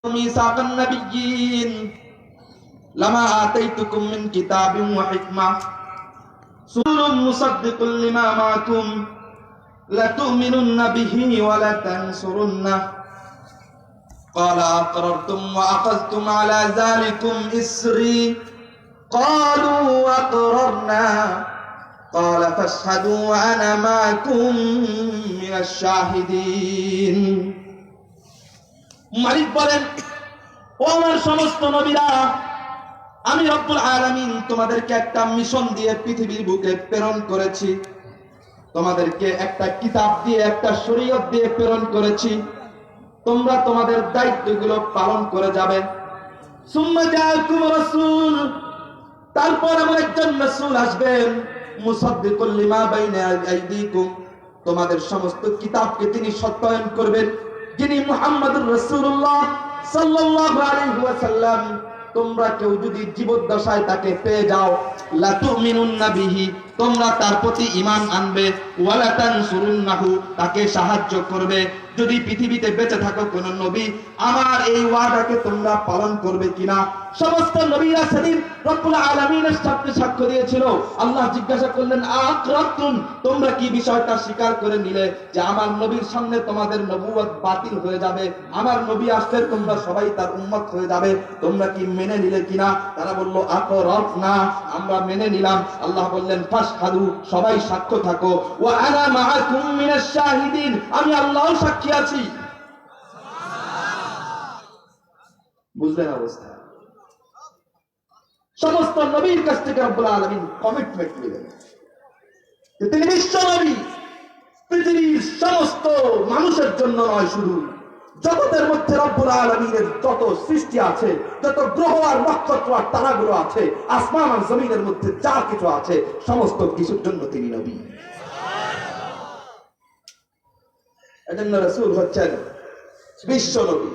ميثاق النبيين لما آتيتكم من كتاب وحكمة رسول مصدق لما معكم لتؤمنن به ولتنصرنه قال أقررتم وأخذتم على ذلكم إصري قالوا أقررنا قال فاشهدوا وأنا معكم من الشاهدين মালিক বলেন, ও আমার সমস্ত নবীরা, আমি রব্বুল আলামিন তোমাদেরকে একটা মিশন দিয়ে পৃথিবীর বুকে প্রেরণ করেছি। তোমাদেরকে একটা কিতাব দিয়ে, একটা শরীয়ত দিয়ে প্রেরণ করেছি। তোমরা তোমাদের দায়িত্বগুলো পালন করে যাবে। সুম্মা জাআকুম রাসূল, তারপর আমার একজন রাসূল আসবেন, মুসাদ্দিকুল লিমা বাইনা আইদিকুম, তোমাদের সমস্ত কিতাবকে তিনি সত্যায়ন করবেন, যিনি মুহাম্মদুর রাসূলুল্লাহ সাল্লাল্লাহু আলাইহি ওয়াসাল্লাম। তোমরা কেউ যদি জীবদ্দশায় তাকে পেয়ে যাও, লা তুমিনুন্না বিহি, তোমরা তার প্রতি ঈমান আনবে, ওয়ালা তানসুরুন্নাহু, তাকে সাহায্য করবে। যদি পৃথিবীতে বেঁচে থাকো কোন নবী, আমার এই ওয়াদাকে তোমরা পালন করবে কিনা? সমস্ত নবীরা সেদিন রব্বুল আলামিনের সাথে সাক্ষ্য দিয়েছিল। আল্লাহ জিজ্ঞাসা করলেন, আকরাতুম, তোমরা কি বিষয়টা স্বীকার করে নিলে যে আমার নবীর সামনে তোমাদের নবুয়ত বাতিল হয়ে যাবে, আমার নবী আসলে তোমরা সবাই তার উম্মত হয়ে যাবে, তোমরা কি মেনে নিলে কিনা? তারা বলল, আকরাতনা, আমরা মেনে নিলাম। আল্লাহ বললেন, ফাশহাদু, সবাই সাক্ষ্য থাকো, ওয়া আনা মাআকুম মিনাশ শাহিদিন, আমি আল্লাহও সাক্ষী আছি। বুঝলেন অবস্থা? সমস্ত নবীর কাছ থেকে রব্বুল আলামিন কমিটমেন্ট নিলেন যে তিনি বিশ্ব নবী, পৃথিবীর সমস্ত মানুষের জন্য নয়, শুধু জগতের মধ্যে রব্বুল আলামিনের যত সৃষ্টি আছে, যত গ্রহ আর নক্ষত্র আর তারাগুলো আছে, আসমান আর জমিনের মধ্যে যা কিছু আছে, সমস্ত কিছুর জন্য তিনি নবী। এজন্য রাসূল হচ্ছেন বিশ্ব নবী।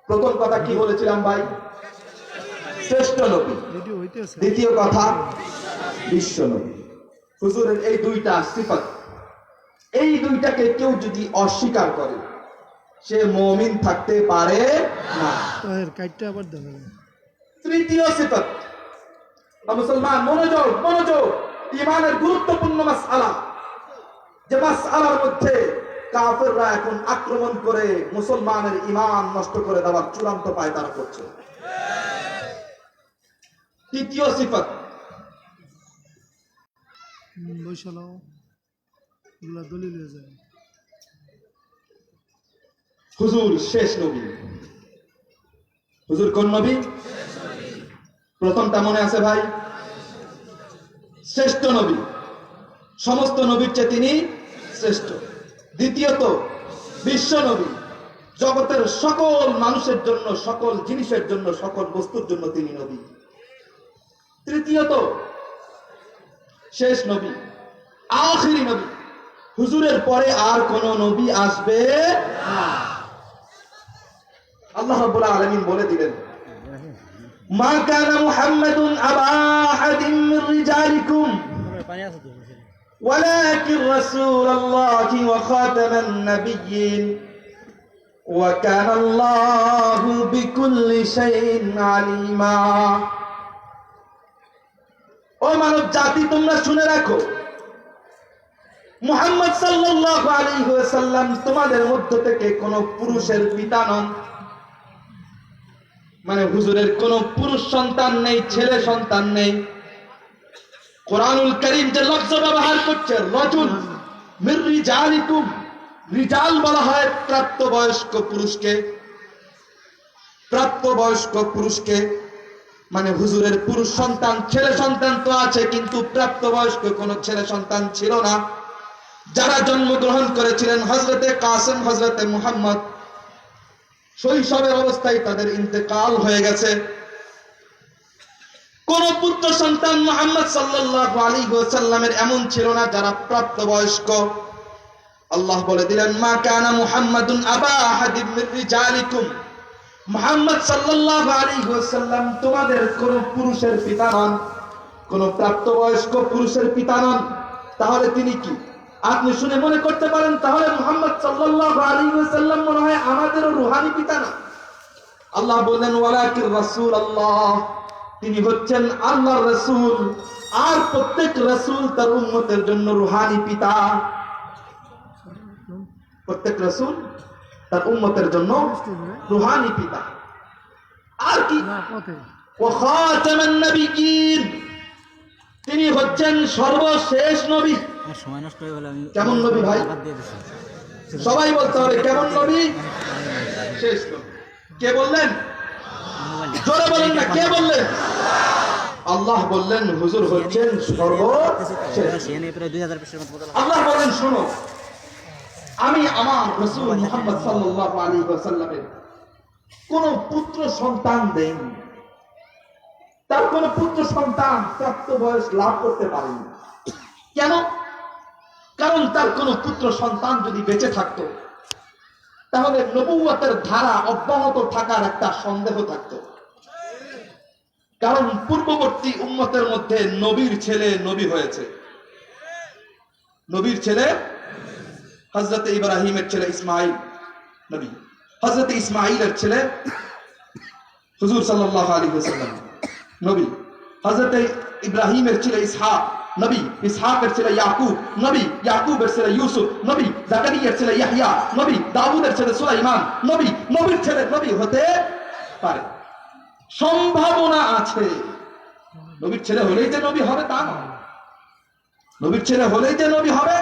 প্রথম কথা কি বলেছিলাম ভাই? শ্রেষ্ঠ নবী। দ্বিতীয় কথা বিশ্ব নবী। হুজুরের এই দুইটা সিফাত, এই দুইটাকে কেউ যদি অস্বীকার করে, সে মুমিন থাকতে পারে না। তৃতীয় সিফাত, মুসলমান মনোযোগ, মনোযোগ, ঈমানের গুরুত্বপূর্ণ মাসআলা, যে মাসআলার মধ্যে কাফেররা এখন আক্রমণ করে মুসলমানের ঈমান নষ্ট করে দেওয়ার চূড়ান্ত পায় তারা করছে। তৃতীয় সিফাত, হুজুর শেষ নবী। হুজুর কোন নবী? প্রথমটা মনে আছে ভাই? শ্রেষ্ঠ নবী, সমস্ত নবীর চেয়ে তিনি শ্রেষ্ঠ। দ্বিতীয়ত বিশ্ব নবী, জগতের সকল মানুষের জন্য, সকল জিনিসের জন্য, সকল বস্তুর জন্য তিনি নবী। তৃতীয়ত শেষ নবী, আখিরি নবী, হুজুরের পরে আর কোন নবী আসবে না। আল্লাহ রাব্বুল আলামিন বলে দিলেন, মা কানা মুহাম্মাদুন আবা আহাদিন মির রিজালিকুম ওয়ালাকিন রাসূলুল্লাহি ওয়া খাতামান নাবিয়্যিন ওয়া কানা আল্লাহু বিকুল্লি শাইইন আলিমা। ও মানব জাতি, তোমরা শুনে রাখো, মুহাম্মদ সাল্লাল্লাহু আলাইহি ওয়াসাল্লাম তোমাদের মধ্য থেকে কোন পুরুষের পিতা নন। মানে হুজুরের কোন পুরুষ সন্তান নেই, ছেলে সন্তান নেই। কোরআনুল কারীম যে লফজ ব্যবহার করছে, রাজুল মির রিজালিকুম, রিজাল বলা হয় প্রাপ্তবয়স্ক পুরুষকে, প্রাপ্তবয়স্ক পুরুষকে। মানে হুজুরের পুরুষ সন্তান, ছেলে সন্তান তো আছে, কিন্তু প্রাপ্তবয়স্ক কোন ছেলে সন্তান ছিল না। যারা জন্মগ্রহণ করেছিলেন হযরতে কাসিম, হযরতে মুহাম্মদ, শৈশবের অবস্থায় তাদের ইন্তেকাল হয়ে গেছে। কোন পুত্র সন্তান মুহাম্মদ সাল্লাল্লাহু আলাইহি ওয়াসাল্লামের এমন ছিল না যারা প্রাপ্তবয়স্ক। আল্লাহ বলে দিলেন, মা কানা মুহাম্মাদুন আবা আহাদিন মির রিজালিকুম, মুহাম্মদ সাল্লাল্লাহু আলাইহি ওয়াসাল্লাম তোমাদের কোন পুরুষের পিতা নন, কোন প্রাপ্তবয়স্ক পুরুষের পিতা নন। তাহলে তিনি কি? আপনি শুনে মনে করতে পারেন তাহলে মুহাম্মদ সাল্লাল্লাহু আলাইহি ওয়াসাল্লাম মনে হয় আমাদেরও রূহানি পিতা না। আল্লাহ বললেন ওয়ালাকির রাসূলুল্লাহ, তিনি হচ্ছেন আল্লাহর রাসূল। আর প্রত্যেক রাসূল তার উম্মতের জন্য রূহানি পিতা। প্রত্যেক রাসূল তার উম্মতের জন্য রূহানি পিতা। আর কি ওয়া খাতামান নবিয়্যিন, তিনি হচ্ছেন সর্বশেষ নবী। সময় নষ্ট হয়ে গেল। কেমন নবী ভাই? সবাই বলতে হবে কেমন নবী? শেষ নবী। কে বললেন? জোরে বলেন না, কে বললেন? আল্লাহ বললেন হুজুর হচ্ছেন সর্বশেষ। আল্লাহ বলেন শোনো, আমি আমার রাসূল মুহাম্মদ সাল্লাল্লাহু আলাইহি ওয়াসাল্লামের কোন পুত্র সন্তান দেইনি। তার কোন পুত্র সন্তান প্রাপ্ত বয়স লাভ করতে পারেনি। কেন? কারণ তার কোন পুত্র সন্তান যদি বেঁচে থাকতো তাহলে নবুয়তের ধারা অব্যাহত থাকার একটা সন্দেহ থাকতো। কারণ পূর্ববর্তী উম্মতের মধ্যে নবীর ছেলে নবী হয়েছে। নবীর ছেলে হযরত ইব্রাহিমের ছেলে ইসমাঈল নবী, হযরত ইসমাঈলের ছেলে হুজুর সাল্লাল্লাহু আলাইহি ওয়াসাল্লাম নবী, হযরত ইব্রাহিমের ছেলে ইসহাক নবী, ইসহাকের ছেলে ইয়াকুব নবী, ইয়াকুবের ছেলে ইউসুফ নবী, জাকারিয়ার ছেলে ইয়াহইয়া নবী, দাউদের ছেলে সুলাইমান নবী। নবীর ছেলে নবী হতে পারে, সম্ভাবনা আছে। নবীর ছেলে হলেই যে নবী হবে তা নয়, নবীর ছেলে হলেই যে নবী হবে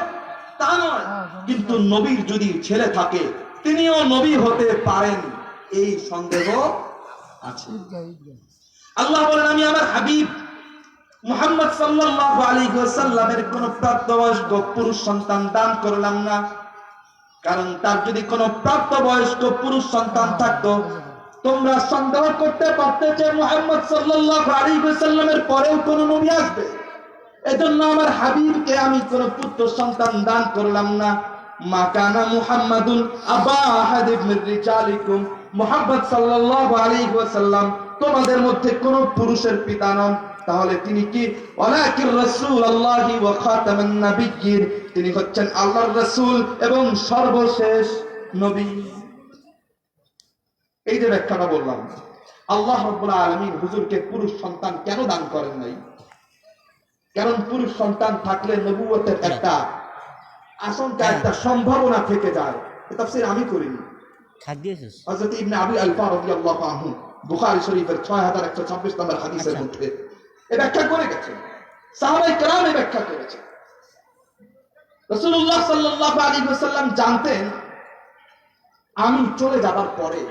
তা নয়। কিন্তু নবীর যদি ছেলে থাকে তিনিও নবী হতে পারেন, এই সন্দেহ আছে। আল্লাহ বলেন আমি আমার হাবিব মুহাম্মদ সাল্লাল্লাহু আলাইহি ওয়াসাল্লামের কোন প্রাপ্তবয়স্ক পুরুষ সন্তান দান করলাম না। কারণ তার যদি কোন প্রাপ্তবয়স্ক পুরুষ সন্তান থাকতো তোমরা সন্দেহ করতে পারতে যে মুহাম্মদ সাল্লাল্লাহু আলাইহি ওয়াসাল্লামের পরেও কোন নবী আসবে। এজন্য আমার হাবিবকে আমি কোন পুত্র সন্তান দান করলাম না। মা কানা মুহাম্মাদুন আবা আহাদিম মির রিজালিকুম, মুহাম্মদ সাল্লাল্লাহু আলাইহি ওয়াসাল্লাম তোমাদের মধ্যে কোন পুরুষের পিতা নন। তাহলে তিনি কি? ওয়ালাকির রাসূলুল্লাহি ওয়া খাতামান নাবিয়্যিন, তিনি হচ্ছেন আল্লাহর রাসূল এবং সর্বশেষ নবী। এই যে ব্যাখ্যাটা বললাম, আল্লাহ রাব্বুল আলামিন হুজুরকে পুরুষ সন্তান কেন দান করেন নাই? কারণ পুরুষ সন্তান থাকলে নবুয়তের একটা আশঙ্কা, একটা সম্ভাবনা থেকে যায়। এই তাফসীর আমি করিনি, হযরত ইবনে আবি আলফা রাদিয়াল্লাহু আনহু বুখারী শরীফের 6126 নম্বর হাদিসের মধ্যে এই ব্যাখ্যা করে গেছেন। সাহাবায়ে কেরাম এই ব্যাখ্যা করেছেন। রাসূলুল্লাহ সাল্লাল্লাহু আলাইহি ওয়াসাল্লাম জানতেন আমি চলে যাবার পরে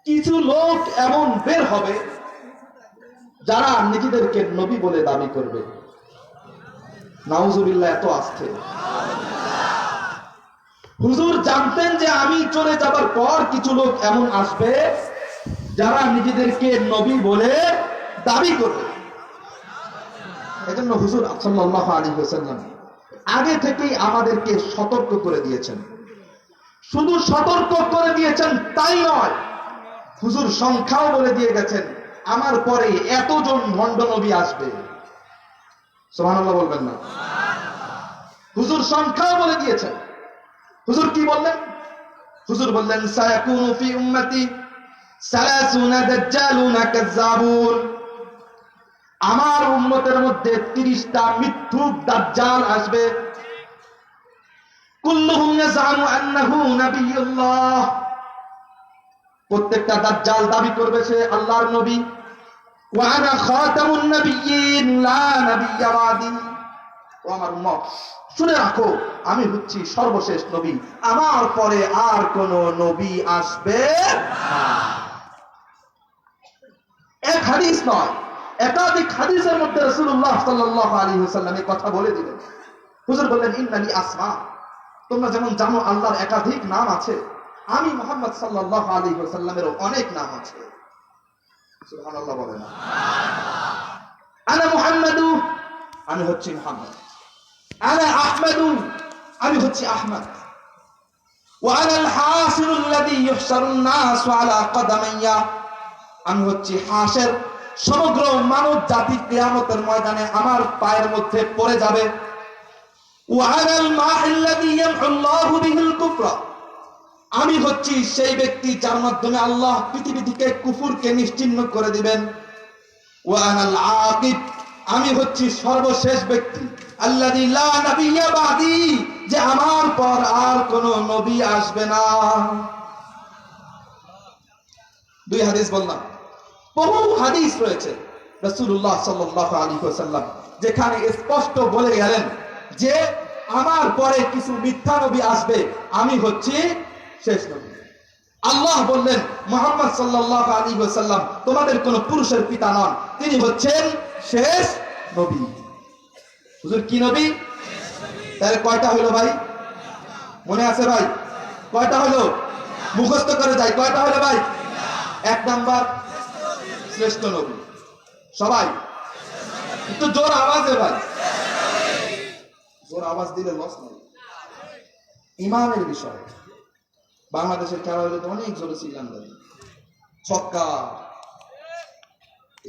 কিছু লোক এমন বের হবে যারা নিজেদেরকে নবী বলে দাবি করবে। নাউজুবিল্লাহ, এত আসছে। হুজুর জানতেন যে আমি চলে যাবার পর কিছু লোক এমন আসবে যারা নিজেদেরকে নবী বলে দাবি করবে। এজন্য হুজুর সাল্লাল্লাহু আলাইহি ওয়াসাল্লাম আগে থেকেই আমাদেরকে সতর্ক করে দিয়েছেন। শুধু সতর্ক করে দিয়েছেন তাই নয়, হুজুর সংখ্যাও বলে দিয়ে গেছেন আমার পরে এতজন ভণ্ড নবী আসবে। সুবহানাল্লাহ বলবেন না? হুজুর সংখ্যাও বলে দিয়েছেন। হুজুর কি বললেন? হুজুর বললেন সায়াকুনু ফি উম্মতি সালাসুনা দাজ্জালুনা কাযাবুন, আমার উম্মতের মধ্যে 30টা মিথ্যুক দাজ্জাল আসবে। কুল্লুহুম ইয়াজআমু আন্নাহু নাবিয়্যুল্লাহ, প্রত্যেকটা দাজ্জাল দাবি করবে সে আল্লাহর নবী। ওয়া আনা খাতামুন নাবিয়্যিন লা নাবিয়্যা বাদি, ও আমার উম্মত শুনে রাখো আমি হচ্ছি সর্বশেষ নবী, আমার পরে আর কোন নবী আসবে না। এক হাদিস নয়, একাধিক হাদিসের মধ্যে রাসূলুল্লাহ সাল্লাল্লাহু আলাইহি ওয়াসাল্লাম এই কথা বলে দিলেন। হুজুর বললেন ইন্নালি আসমা, তোমরা যেমন জানো আল্লাহর একাধিক নাম আছে, আমি মুহাম্মদ সাল্লাল্লাহু আলাইহি ওয়াসাল্লামের অনেক নাম আছে। সুবহানাল্লাহ বলেন। আনা মুহাম্মাদু, আমি হচ্ছি মুহাম্মদ। আনা আহমাদু, আমি হচ্ছি আহমদ। ওয়া আনা আল হাসিরুল্লাযী ইউহশারুন নাসু আলা কদামাইয়া, আমি হচ্ছি হাসের, সমগ্র মানব জাতি কিয়ামতের ময়দানে আমার পায়ের মধ্যে পড়ে যাবে। ওয়া আনা আল মাহিল্লাযী ইয়ামহুল্লাহু বিহিল কুফরা, আমি হচ্ছি সেই ব্যক্তি যার মাধ্যমে আল্লাহ পৃথিবী থেকে কুফুরকে নিশ্চিহ্ন করে দিবেন। ওয়া আনাল আকিব, আমি হচ্ছি সর্বশেষ ব্যক্তি, আল্লাযী লা নাবিয়্যা বাদি, যে আমার পর আর কোন নবী আসবে না। দুই হাদিস বললাম, বহু হাদিস রয়েছে রাসূলুল্লাহ সাল্লাল্লাহু আলাইহি ওয়াসাল্লাম যেখানে স্পষ্ট বলে গেলেন যে আমার পরে কিছু মিথ্যা নবী আসবে, আমি হচ্ছি শেষ নবী। আল্লাহ বললেন মুহাম্মদ সাল্লাল্লাহু আলাইহি ওয়াসাল্লাম তোমাদের কোন পুরুষের পিতা নন, তিনি হচ্ছেন শেষ নবী। হুজুর কি নবী? তাহলে কয়টা হলো ভাই? মনে আছে ভাই? কয়টা হলো? মুখস্থ করে যাই, কয়টা হলো ভাই? এক নাম্বার শ্রেষ্ঠ নবী। সবাই একটু জোর আওয়াজে ভাই, জোর আওয়াজ দিলে লস নাই। ইমানের বিষয় বাংলাদেশের খেলা হলে তো অনেক জোরে চিল্লান দেয়, ছক্কা।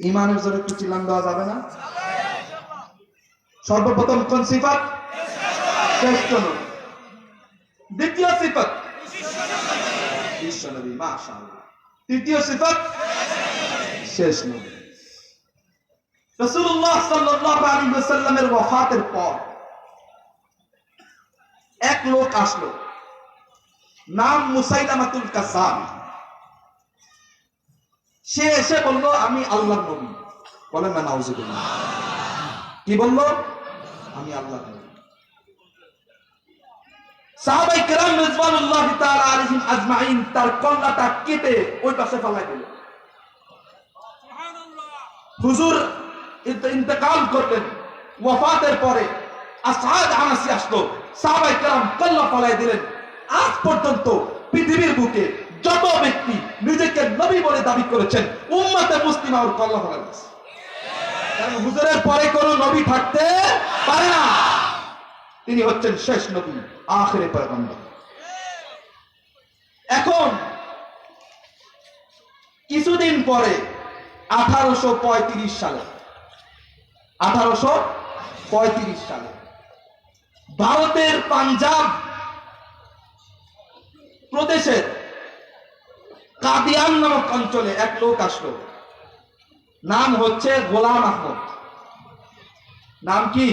ইমানের জোরে একটু চিল্লান দেওয়া যাবে না? সর্বপ্রথম কোন সিফাত? শ্রেষ্ঠ নবী। দ্বিতীয় সিফাত বিশ্ব নবী, মাশাআল্লাহ। তৃতীয় সিফাত শেষ নবী। রাসূলুল্লাহ সাল্লাল্লাহু আলাইহি ওয়াসাল্লামের ওয়াফাতের পর এক লোক আসলো, নাম মুসাইলামাতুল কাযাব। সে এসে বলল আমি আল্লাহর নবী। বলেন না নাউজুবিল্লাহ। কি বলল? আমি আল্লাহর নবী। সাহাবায়ে কেরাম রিজওয়ানুল্লাহি তাআলা আলাইহিম আজমাইন তার কন্যাটা কেটে ওই পাশে ফেলাই দিল। হুজুর ইন্তেকাল করলেন, ওয়াফাতের পরে আসহাব আনাসি আসলো, সাহাবায়ে কেরাম কল্লা ফেলাই দিলেন। আজ পর্যন্ত পৃথিবীর বুকে যত ব্যক্তি নিজেকে নবী বলে দাবি করেছেন, উম্মতে মুসলিমা ওর কল্লা ফেলাই দিয়েছে। কারণ হুজুরের পরে কোন নবী থাকতে পারে না, তিনি হচ্ছেন শেষ নবী, আখিরে পয়গম্বর। এখন কিছুদিন পরে 1835 সালে 1835 সালে ভারতের পাঞ্জাব প্রদেশের কাদিয়ান নামক অঞ্চলে এক লোক আসলো, নাম হচ্ছে গোলাম আহমদ। নাম কি?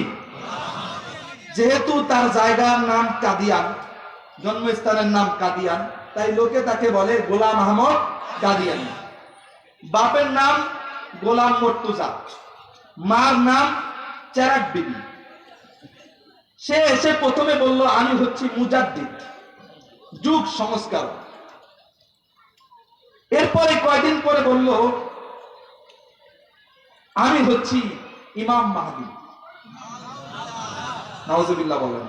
যেহেতু তার জায়গার নাম কাদিয়ান, জন্মস্থানের নাম কাদিয়ান, তাই লোকে তাকে বলে গোলাম আহমদ কাদিয়ান। বাপের নাম গোলাম মর্তুজা, মার নাম চেরাক বিবি। সে এসে প্রথমে বলল আমি হচ্ছি মুজাদ্দিদ, যুগ সংস্কার। এরপরে কয়দিন পরে বলল আমি হচ্ছি ইমাম মাহদী। নাউজুবিল্লাহ বলেন।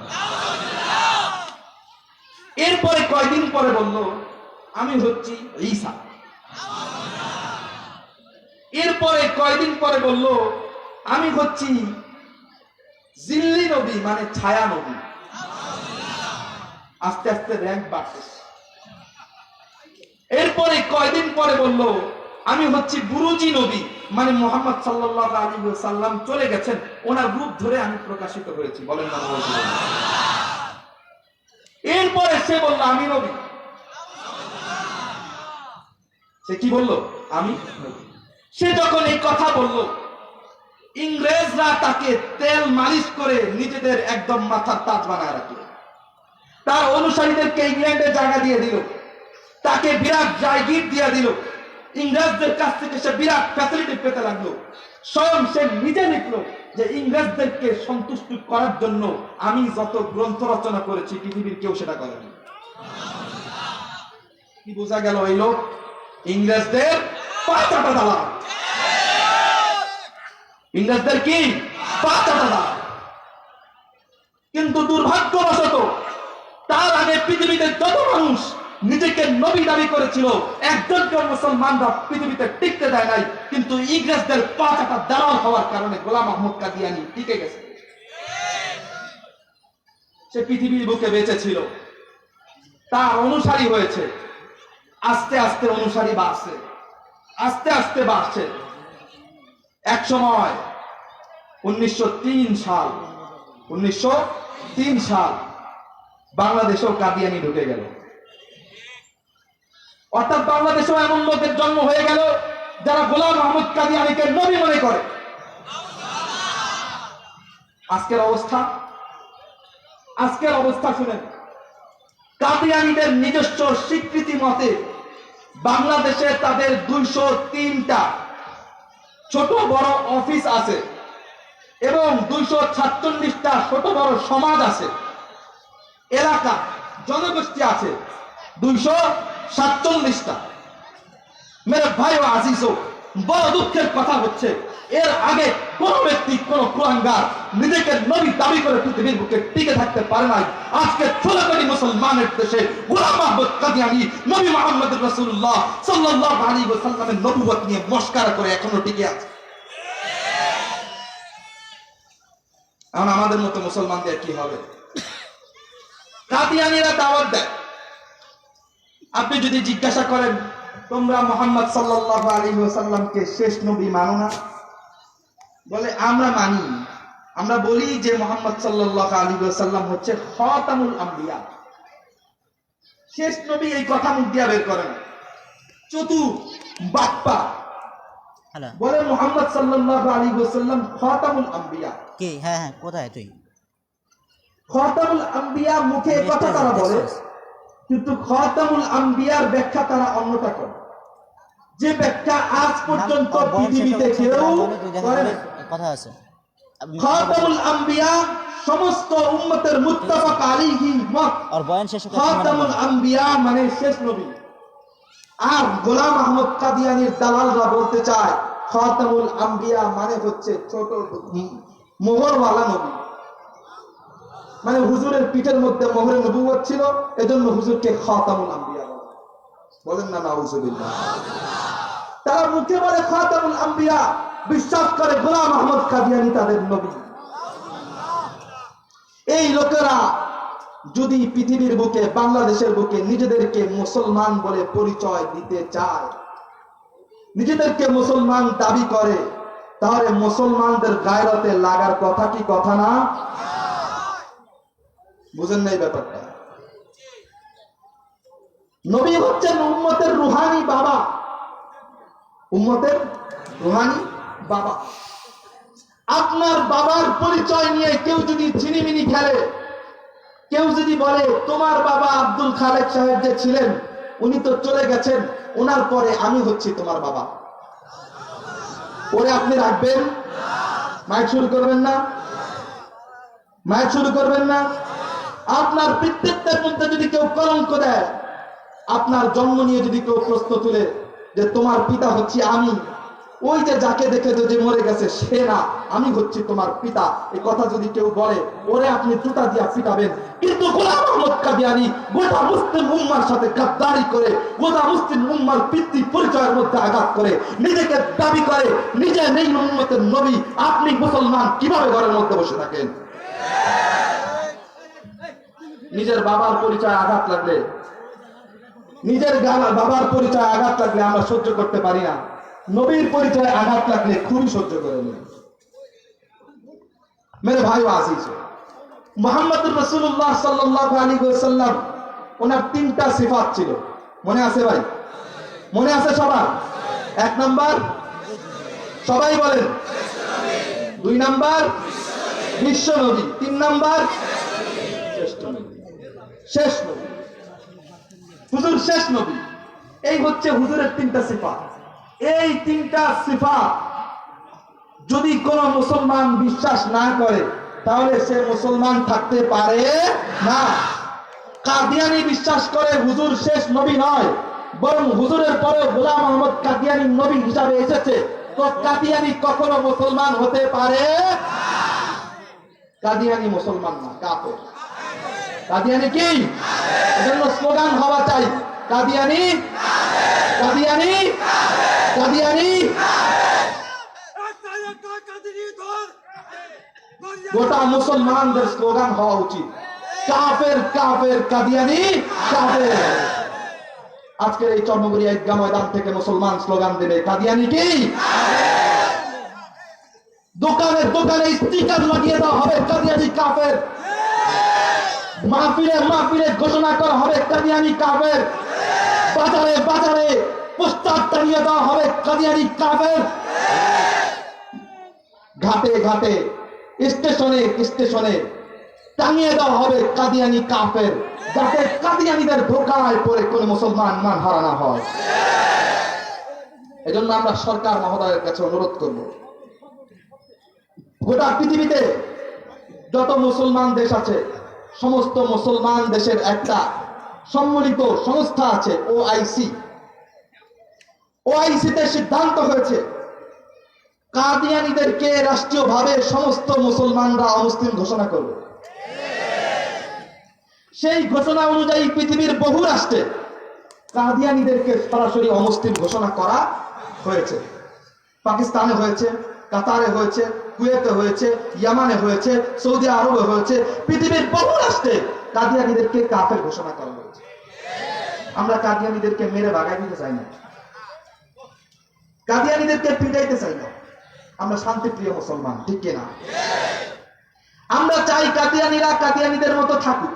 এরপরে কয়দিন পরে বলল আমি হচ্ছি ঈসা। এরপরে কয়দিন পরে বলল আমি হচ্ছি জিল্লি নবী, মানে ছায়া নবী। আস্তে আস্তে র‍্যাঙ্ক বাড়তেছে। এরপরে কয়দিন পরে বলল আমি হচ্ছি বুরুজি নবী, মানে মুহাম্মদ সাল্লাল্লাহু আলাইহি ওয়াসাল্লাম চলে গেছেন, ওনার রূপ ধরে আমি প্রকাশিত হয়েছি। বলেন না নাউজুবিল্লাহ। এরপরে সে বলল আমি নবী। সে কি বলল? আমি নবী। সে যখন এই কথা বলল, ইংরেজরা তাকে তেল মালিশ করে নিজেদের একদম মাথার তাজ বানায় রাখল। তার অনুসারীদেরকে ইংল্যান্ডে জায়গা দিয়ে দিল, তাকে বিরাট জায়গির দিয়ে দিল। ইংরেজদের কাছ থেকে সে বিরাট ফ্যাসিলিটি পেতে লাগলো। স্বয়ং সে নিজে লিখলো যে ইংরেজদেরকে সন্তুষ্ট করার জন্য আমি যত গ্রন্থ রচনা করেছি পৃথিবীর কেউ সেটা করেনি। কি বোঝা গেল? এই লোক ইংরেজদের পাঁচাটা দালাল। ইংরেজদের কি? পাঁচাটা দালাল। কিন্তু দুর্ভাগ্যবশত তার আগে পৃথিবীতে যত মানুষ নিজেকে নবী দাবি করেছিল, একজনকে মুসলমানরা পৃথিবীতে টিকতে দেয় নাই। কিন্তু ইংরেজদের পাঁচাটা দালাল হওয়ার কারণে গোলাম আহমদ কাদিয়ানী টিকে গেছে। সে পৃথিবীর বুকে বেঁচে ছিল, তার অনুসারী হয়েছে। আস্তে আস্তে অনুসারী বাড়ছে, আস্তে আস্তে বাড়ছে। এক সময় 1903 সাল বাংলাদেশেও কাদিয়ানী ঢুকে গেল। অর্থাৎ বাংলাদেশেও এমন লোকের জন্ম হয়ে গেল যারা গোলাম আহমদ কাদিয়ানীকে নবী মনে করে। আজকের অবস্থা শুনেন। কাদিয়ানীদের নিজস্ব স্বীকৃতি মতে বাংলাদেশে তাদের 203টা ছোট বড় অফিস আছে এবং 246টা ছোট বড় সমাজ আছে, এলাকা জনগোষ্ঠী আছে 247টা। মেরে ভাই ও আজিজও, বড় দুঃখের কথা হচ্ছে এর আগে কোন ব্যক্তি কোন কুলাঙ্গার নিজেকে নবী দাবি করে পৃথিবীর বুকে টিকে থাকতে পারে নাই। আজকে 16 কোটি মুসলমানের দেশে গোলাম আহমদ কাদিয়ানী নবী মুহাম্মদ রাসূলুল্লাহ সাল্লাল্লাহু আলাইহি ওয়াসাল্লামের নবুয়ত নিয়ে মস্কারা করে এখনো টিকে আছে। এখন আমাদের মতো মুসলমানদের কি হবে? কাদিয়ানীরা দাওয়াত দেয়। আপনি যদি জিজ্ঞাসা করেন তোমরা মুহাম্মদ সাল্লাল্লাহু আলাইহি ওয়াসাল্লামকে শেষ নবী মানো না? বলে আমরা মানি। আমরা বলি যে মুহাম্মদ সাল্লাল্লাহু আলাইহি ওয়াসাল্লাম হচ্ছে খাতামুল আম্বিয়া, শেষ নবী। এই কথা মুখ দিয়ে বের করে না, চতুর বাপ্পা বলে মুহাম্মদ সাল্লাল্লাহু আলাইহি ওয়াসাল্লাম খাতামুল আম্বিয়া। কে? হ্যাঁ, কোথায় তুই? খাতামুল আম্বিয়া মুখে এই কথা তারা বলে, কিন্তু খাতামুল আম্বিয়ার ব্যাখ্যা তারা অন্যটা করে, যে ব্যাখ্যা আজ পর্যন্ত পৃথিবীতে কেউ করে না। কথা আছে খাতামুল আম্বিয়া সমস্ত উম্মতের মুত্তাফাক আলাইহি মত। আর বয়ান শেষ খাতামুল আম্বিয়া মানে শেষ নবী। আর গোলাম আহমদ কাদিয়ানীর দালালরা বলতে চায় খাতামুল আম্বিয়া মানে হচ্ছে ছোট মোহরওয়ালা নবী, মানে হুজুরের পিঠের মধ্যে মোহরে নবুয়ত ছিল, এজন্য হুজুরকে খাতামুল আম্বিয়া বলেন না, নাউজুবিল্লাহ। তারা মুখে বলে খাতামুল আম্বিয়া, বিশ্বাস করে গোলাম আহমদ কাদিয়ানী তাদের নবী। এই লোকেরা যদি পৃথিবীর বুকে বাংলাদেশের বুকে নিজেদেরকে মুসলমান বলে পরিচয় দিতে চায়, নিজেদেরকে মুসলমান দাবি করে, তাহলে মুসলমানদের গায়রতে লাগার কথা কি কথা না? বুঝেন না এই ব্যাপারটা? নবী হচ্ছেন উম্মতের রুহানি বাবা, উম্মতের রুহানি বাবা। আপনার বাবার পরিচয় নিয়ে কেউ যদি ছিনিমিনি খেলে, কেউ যদি বলে তোমার বাবা আব্দুল খালেক সাহেব যে ছিলেন উনি তো চলে গেছেন, ওনার পরে আমি হচ্ছি তোমার বাবা, ওরে আপনি রাখবেন? মাইক শুরু করবেন না, মাইক শুরু করবেন না। আপনার পিতৃত্বের মধ্যে যদি কেউ কলঙ্ক দেয়, আপনার জন্ম নিয়ে যদি কেউ প্রশ্ন তুলে যে তোমার পিতা হচ্ছি আমি, ওই যে যাকে দেখে যে মরে গেছে সে না, আমি হচ্ছি তোমার পিতা, এই কথা যদি কেউ বলে, ওরে আপনি জুতা দিয়া পিটাবেন। কিন্তু গোলাম আহমদ কাদিয়ানী গোটা মুসলিম উম্মার সাথে গাদ্দারি করে, গোটা মুসলিম উম্মার পিতৃ পরিচয়ের মধ্যে আঘাত করে, নিজেকে দাবি করে নিজে নেই উম্মতের নবী। আপনি মুসলমান কিভাবে ঘরের মধ্যে বসে থাকেন? নিজের বাবার পরিচয় আঘাত লাগলে, নিজের বাবার পরিচয় আঘাত লাগলে আমরা সহ্য করতে পারি না, নবীর পরিচয় আঘাত লাগলে খুবই সহ্য করে নিই। মেরে ভাই আজিজ, মুহাম্মদুর রাসূলুল্লাহ সাল্লাল্লাহু আলাইহি ওয়াসাল্লাম ওনার 3টা সিফাত ছিল, মনে আছে ভাই? মনে আছে সবার? 1 নাম্বার সবাই বলেন, 2 নাম্বার বিশ্ব নবী, 3 নাম্বার শেষ নবী। হুজুর শেষ নবী, এই হচ্ছে হুজুরের 3টা সিফাত। এই 3টা সিফাত যদি কোন মুসলমান বিশ্বাস না করে তাহলে সে মুসলমান থাকতে পারে না। কাদিয়ানী বিশ্বাস করে হুজুর শেষ নবী নয়, বরং হুজুরের পরে গোলাম আহমদ কাদিয়ানী নবী হিসাবে এসেছে, তো কাদিয়ানী কখনো মুসলমান হতে পারে? কাদিয়ানী মুসলমান না, কাফের। কাদিয়ানী কি? এজন্য স্লোগান হওয়া চাই, কাদিয়ানী কাদিয়ানী কাদিয়ানী। গোটা মুসলমানদের স্লোগান হওয়া উচিত, কাফের কাফের কাদিয়ানী কাফের। আজকের এই চর্মগুড়ি ঈদগাহ ময়দান থেকে মুসলমান স্লোগান দেবে, কাদিয়ানী কি? দোকানে দোকানে স্টিকার লাগিয়ে দেওয়া হবে, কাদিয়ানী কাফের। মাহফিলে মাহফিলে ঘোষণা করা হবে, কাদিয়ানী কাফের। বাজারে বাজারে পোস্টার টানিয়ে দেওয়া হবে কাদিয়ানি কাফের। ঘাটে ঘাটে স্টেশনে স্টেশনে টানিয়ে দেওয়া হবে কাদিয়ানি কাফের, যাতে কাদিয়ানিদের ধোঁকায় পড়ে কোন মুসলমান মান হারানো হয়। এজন্য আমরা সরকার মহোদয়ের কাছে অনুরোধ করব, গোটা পৃথিবীতে যত মুসলমান দেশ আছে সমস্ত মুসলমান দেশের একটা সম্মিলিত সংস্থা আছে ওআইসি। ওআইসিতে সিদ্ধান্ত হয়েছে কাদিয়ানীদেরকে রাষ্ট্রীয়ভাবে সমস্ত মুসলমানরা অমুসলিম ঘোষণা করবে। সেই ঘোষণা অনুযায়ী পৃথিবীর বহু রাষ্ট্রে কাদিয়ানীদেরকে সরাসরি অমুসলিম ঘোষণা করা হয়েছে। পাকিস্তানে হয়েছে, কাতারে হয়েছে, কুয়েতে হয়েছে, ইয়ামানে হয়েছে, সৌদি আরবে হয়েছে, পৃথিবীর বহু রাষ্ট্রে কাদিয়ানীদেরকে কাফের ঘোষণা করা হয়েছে। আমরা কাদিয়ানীদেরকে মেরে ভাগাই দিতে চাই না, কাদিয়ানীদেরকে পিটাইতে চাই না। আমরা শান্তিপ্রিয় মুসলমান, ঠিক কিনা? আমরা চাই কাদিয়ানীরা কাদিয়ানীদের মতো থাকুক।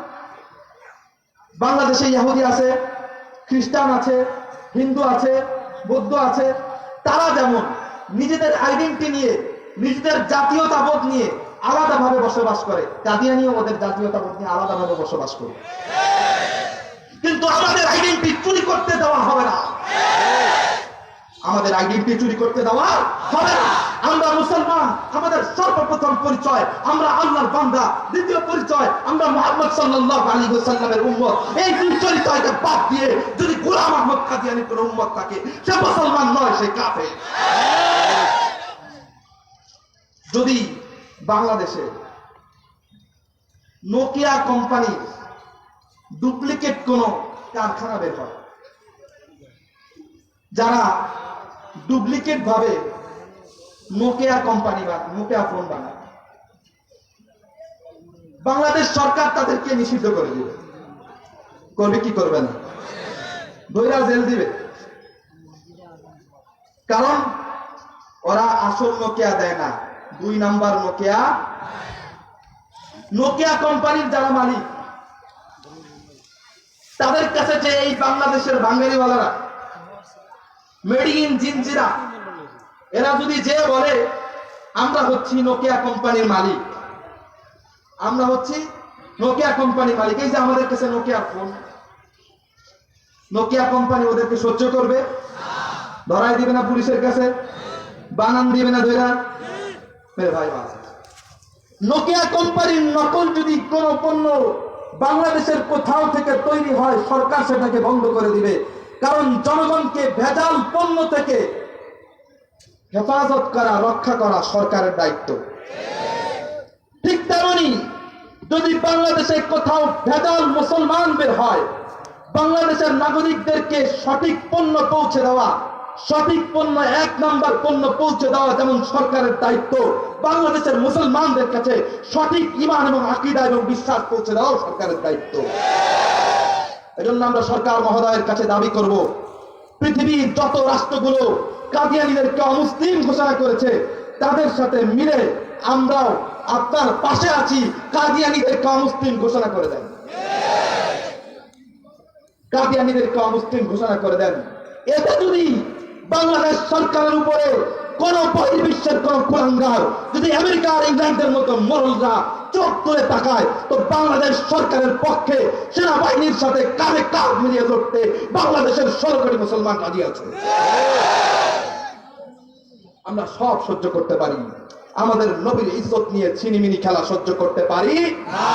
বাংলাদেশে ইহুদি আছে, খ্রিস্টান আছে, হিন্দু আছে, বৌদ্ধ আছে, তারা যেমন নিজেদের আইডেন্টিটি নিয়ে নিজেদের জাতীয়তাবোধ নিয়ে আলাদাভাবে বসবাস করে, কাদিয়ানীও ওদের জাতীয়তাবোধ নিয়ে আলাদাভাবে বসবাস করে। কিন্তু আমাদের আইডেন্টিটি চুরি করতে দেওয়া হবে না, আমাদের আইডেন্টিটি চুরি করতে দেওয়া হবে না। আমরা মুসলমান, আমাদের সর্বপ্রথম পরিচয় আমরা আল্লাহর বান্দা, দ্বিতীয় পরিচয় আমরা মুহাম্মদ সাল্লাল্লাহু আলাইহি ওয়াসাল্লামের উম্মত। এই দুই পরিচয়কে বাদ দিয়ে যদি গোলাম আহমদ কাদিয়ানীর কোন উম্মত থাকে, সে মুসলমান নয়, সে কাফের। যদি বাংলাদেশে নোকিয়া কোম্পানি ডুপ্লিকেট কোন কারখানা বের হয়, যারা ডুপ্লিকেট ভাবে নোকিয়া কোম্পানি বা নোকিয়া ফোন বানায়, বাংলাদেশ সরকার তাদেরকে নিষিদ্ধ করে দিবে। করবে কি করবে না? ধৈরা জেল দিবে। কারণ ওরা আসল নোকিয়া দেয় না, 2 নাম্বার নোকিয়া। নোকিয়া কোম্পানির যারা মালিক, তাদের কাছে যে এই বাংলাদেশের বাঙালিওয়ালারা মেড ইন জিনজিরা, এরা যদি যে বলে আমরা হচ্ছি নোকিয়া কোম্পানির মালিক, আমরা হচ্ছি নোকিয়া কোম্পানির মালিক, এই যে আমাদের কাছে নোকিয়া ফোন, নোকিয়া কোম্পানি ওদেরকে সহ্য করবে? ধরাই দিবে না পুলিশের কাছে? বানান দিবে না ধরা? ভাই নোকিয়া কোম্পানির নকল যদি কোন পণ্য বাংলাদেশের কোথাও থেকে তৈরি হয়, সরকার সেটাকে বন্ধ করে দিবে। কারণ জনগণকে ভেজাল পণ্য থেকে হেফাজত করা, রক্ষা করা সরকারের দায়িত্ব। ঠিক তেমনি যদি বাংলাদেশে কোথাও ভেজাল মুসলমান বের হয়, বাংলাদেশের নাগরিকদেরকে সঠিক পণ্য পৌঁছে দেওয়া, সঠিক পণ্য 1 নাম্বার পণ্য পৌঁছে দেওয়া যেমন সরকারের দায়িত্ব, বাংলাদেশের মুসলমানদের কাছে সঠিক ঈমান এবং আকীদা এবং বিশ্বাস পৌঁছে দেওয়া সরকারের দায়িত্ব। এজন্য আমরা সরকার মহোদয়ের কাছে দাবি করব, পৃথিবীর যত রাষ্ট্রগুলো কাদিয়ানীদেরকে অমুসলিম ঘোষণা করেছে, তাদের সাথে মিলে আমরাও আপনার পাশে আছি, কাদিয়ানীদেরকে অমুসলিম ঘোষণা করে দেন, কাদিয়ানীদেরকে অমুসলিম ঘোষণা করে দেন। এতে যদি বাংলাদেশ সরকারের উপরে কোন বহির্বিশ্বের কোন কুলাঙ্গার, যদি আমেরিকা আর ইংল্যান্ডের মতো মোরলরা চোখ তুলে তাকায়, তো বাংলাদেশ সরকারের পক্ষে সেনাবাহিনীর সাথে কাঁধে কাঁধ মিলিয়ে লড়তে বাংলাদেশের 16 কোটি মুসলমান রাজি আছে। আমরা সব সহ্য করতে পারি, আমাদের নবীর ইজ্জত নিয়ে ছিনিমিনি খেলা সহ্য করতে পারি না।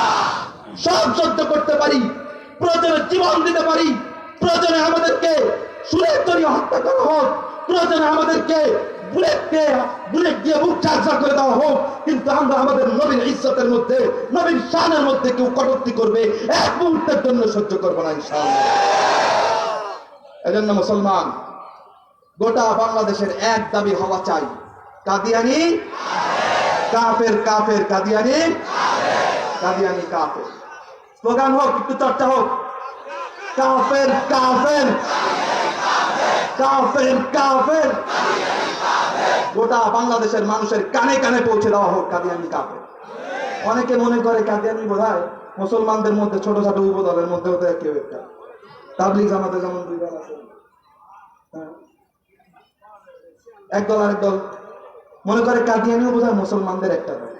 সব সহ্য করতে পারি, প্রয়োজনে জীবন দিতে পারি, প্রয়োজনে আমাদেরকে সুরের তৈরি হত্যা করা হোক, প্রয়োজনে আমাদেরকে বুলেট দিয়ে বুক চার্জা করে দেওয়া হোক, কিন্তু আমরা আমাদের নবীর ইজ্জতের মধ্যে, নবীর শানের মধ্যে কেউ কটূক্তি করবে, এক মুহূর্তের জন্য সহ্য করবো না ইনশাআল্লাহ। এজন্য মুসলমান গোটা বাংলাদেশের এক দাবি হওয়া চাই, কাদিয়ানী কাফের, কাফের কাদিয়ানী, কাদিয়ানী কাফের। স্লোগান হোক, একটু চর্চা হোক, কাফের কাফের, কাফের কাফের। গোটা বাংলাদেশের মানুষের কানে কানে পৌঁছে দেওয়া হোক, কাদিয়ানী কাফের। অনেকে মনে করে কাদিয়ানী বোধহয় মুসলমানদের মধ্যে ছোট ছোট উপদলের মধ্যে হতে কেউ একটা, তাবলীগ জামাতে যেমন দুই দল আছে, হ্যাঁ, এক দল আরেক দল মনে করে কাদিয়ানিও বোধহয় মুসলমানদের একটা দল।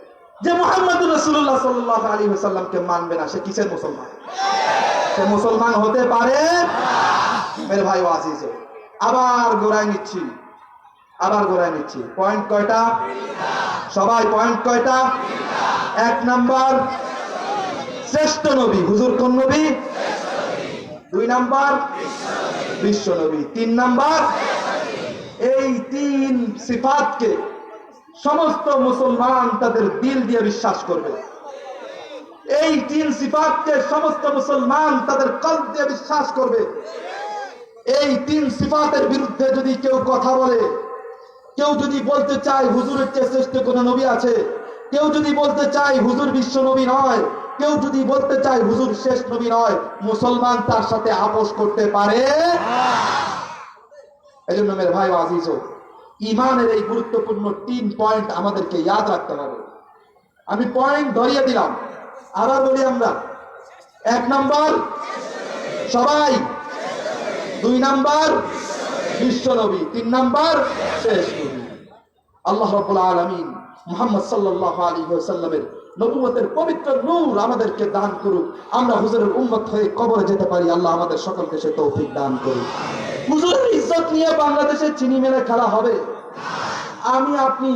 যে মুহাম্মদুর রাসূলুল্লাহ সাল্লাল্লাহু আলাইহি ওয়াসাল্লামকে মানবে না, সে কিসের মুসলমান? সে মুসলমান হতে পারে? মেরে ভাই আজিজ, আবার গোড়ায় নিচ্ছি, পয়েন্ট কয়টা? সবাই পয়েন্ট কয়টা? 1 নাম্বার শ্রেষ্ঠ নবী, হুজুর কোন নবী? 2 নাম্বার বিশ্ব নবী, 3 নাম্বার এই 3 সিফাতকে সমস্ত মুসলমান তাদের দিল দিয়ে বিশ্বাস করবে। এই 3 সিফাতকে সমস্ত মুসলমান তাদের কলব দিয়ে বিশ্বাস করবে। এই 3 সিফাতের বিরুদ্ধে যদি কেউ কথা বলে, কেউ যদি বলতে চায় হুজুরের চেয়ে শ্রেষ্ঠ কোন নবী আছে, কেউ যদি বলতে চায় হুজুর বিশ্ব নবী নয়, কেউ যদি বলতে চায় হুজুর শেষ নবী নয়, মুসলমান তার সাথে আপোষ করতে পারে? এজন্য মেরে ভাই আজিজ, ঈমানের এই গুরুত্বপূর্ণ 3 পয়েন্ট আমাদেরকে ইয়াদ রাখতে হবে। আমি পয়েন্ট ধরিয়ে দিলাম, আবার বলি আমরা। 1 নাম্বার সবাই, 2 নাম্বার বিশ্ব নবী, 3 নাম্বার শেষ নবী। আল্লাহ রাব্বুল আলামিন মুহাম্মদ সাল্লাল্লাহু আলাইহি ওয়াসাল্লামের নবুয়তের পবিত্র নূর আমাদেরকে দান করুক, আমরা হুজুরের উম্মত হয়ে কবরে যেতে পারি। আল্লাহ আমাদের সকলকে সে তৌফিক দান করুক। হুজুরের ইজ্জত নিয়ে বাংলাদেশে চিনি মেরে খেলা হবে। আমি আপনি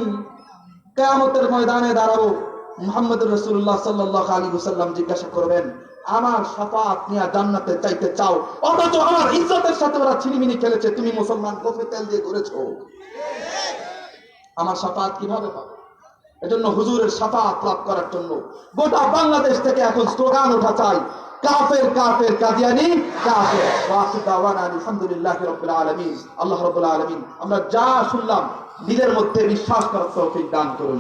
কিয়ামতের ময়দানে দাঁড়াবো, মুহাম্মদুর রাসূলুল্লাহ সাল্লাল্লাহু আলাইহি ওয়াসাল্লাম জিজ্ঞাসা করবেন, আমার শাফাআত নিয়ে জান্নাতে চাইতে চাও, অথচ আমার ইজ্জতের সাথে ওরা ছিনিমিনি খেলেছে, তুমি মুসলমান কফে তেল দিয়ে করেছো, আমার শাফাআত কিভাবে পাবে? এজন্য হুজুরের শাফাআত লাভ করার জন্য গোটা বাংলাদেশ থেকে এখন স্লোগান ওঠা চাই, কাফের কাফের কাদিয়ানি কাফের। ওয়া আখিরু দাওয়ানা আলহামদুলিল্লাহি রাব্বিল আলামিন। আল্লাহ রাব্বুল আলামিন আমরা যা শুনলাম দিলের মধ্যে বিশ্বাস করার তৌফিক দান করুন।